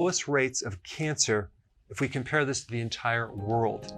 lowest rates of cancer if we compare this to the entire world.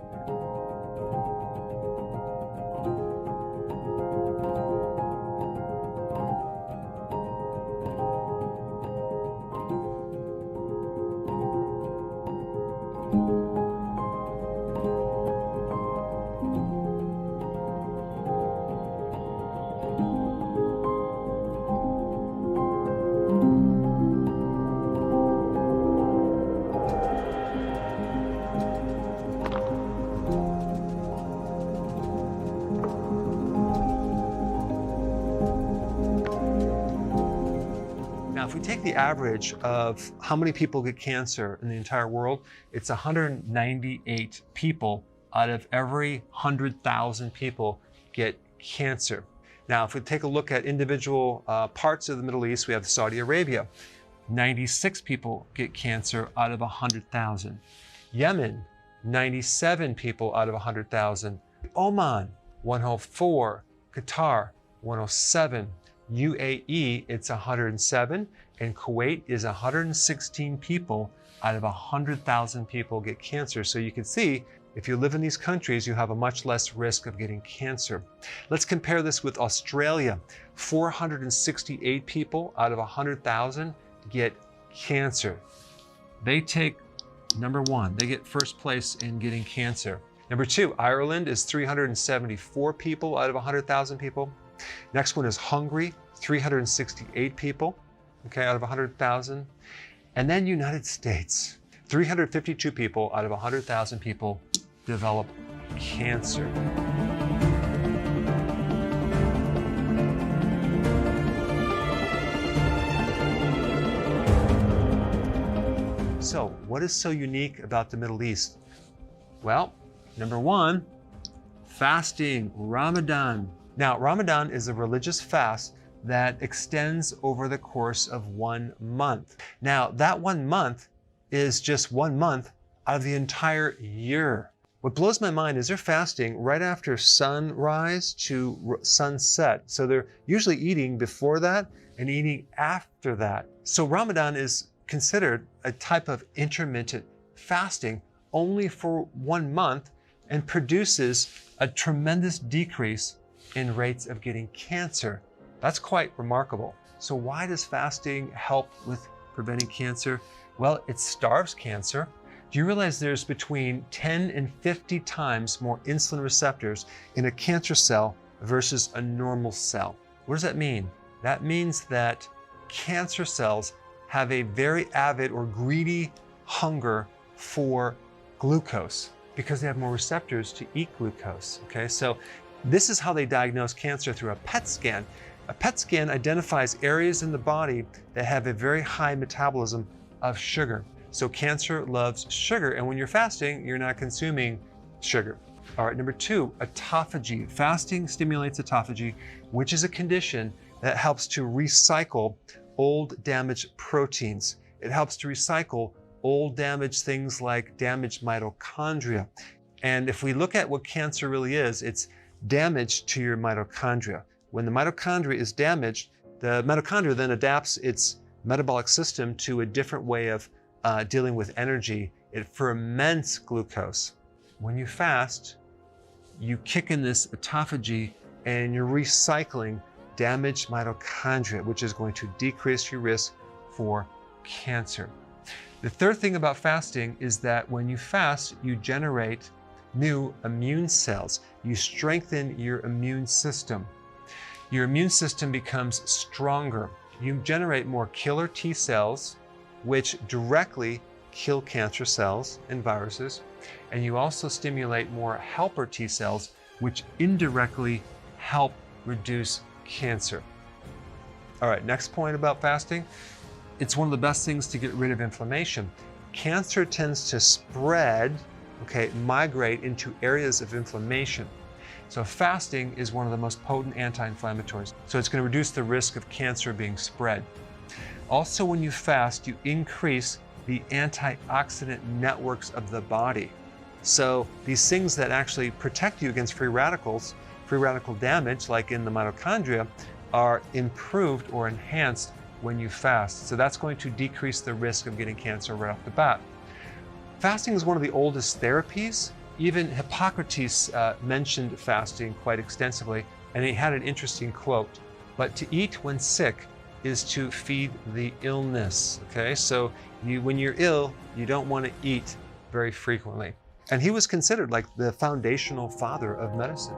Now, if we take the average of how many people get cancer in the entire world, it's 198 people out of every 100,000 people get cancer. Now, if we take a look at individual parts of the Middle East, we have Saudi Arabia. 96 people get cancer out of 100,000. Yemen, 97 people out of 100,000. Oman, 104. Qatar, 107. UAE, it's 107, and Kuwait is 116 people out of 100,000 people get cancer. So you can see, if you live in these countries, you have a much less risk of getting cancer. Let's compare this with Australia. 468 people out of 100,000 get cancer. They take number one, they get first place in getting cancer. Number two, Ireland is 374 people out of 100,000 people. Next one is Hungary, 368 people, okay, out of 100,000. And then United States, 352 people out of 100,000 people develop cancer. So, what is so unique about the Middle East? Well, number one, fasting, Ramadan. Now, Ramadan is a religious fast that extends over the course of 1 month. Now, that 1 month is just 1 month out of the entire year. What blows my mind is they're fasting right after sunrise to sunset. So they're usually eating before that and eating after that. So Ramadan is considered a type of intermittent fasting only for 1 month and produces a tremendous decrease in rates of getting cancer. That's quite remarkable. So why does fasting help with preventing cancer? Well, it starves cancer. Do you realize there's between 10 and 50 times more insulin receptors in a cancer cell versus a normal cell? What does that mean? That means that cancer cells have a very avid or greedy hunger for glucose because they have more receptors to eat glucose, okay? So this is how they diagnose cancer, through a PET scan. A PET scan identifies areas in the body that have a very high metabolism of sugar. So cancer loves sugar, and when you're fasting, you're not consuming sugar. All right, number two, autophagy. Fasting stimulates autophagy, which is a condition that helps to recycle old damaged proteins. It helps to recycle old damaged things like damaged mitochondria. And if we look at what cancer really is, it's damage to your mitochondria. When the mitochondria is damaged, the mitochondria then adapts its metabolic system to a different way of dealing with energy. It ferments glucose. When you fast, you kick in this autophagy and you're recycling damaged mitochondria, which is going to decrease your risk for cancer. The third thing about fasting is that when you fast, you generate new immune cells. You strengthen your immune system. Your immune system becomes stronger. You generate more killer T cells, which directly kill cancer cells and viruses. And you also stimulate more helper T cells, which indirectly help reduce cancer. All right, next point about fasting. It's one of the best things to get rid of inflammation. Cancer tends to spread, migrate into areas of inflammation. So fasting is one of the most potent anti-inflammatories. So it's going to reduce the risk of cancer being spread. Also, when you fast, you increase the antioxidant networks of the body. So these things that actually protect you against free radical damage, like in the mitochondria, are improved or enhanced when you fast. So that's going to decrease the risk of getting cancer right off the bat. Fasting is one of the oldest therapies. Even Hippocrates mentioned fasting quite extensively, and he had an interesting quote. But to eat when sick is to feed the illness. Okay, so when you're ill, you don't want to eat very frequently. And he was considered like the foundational father of medicine.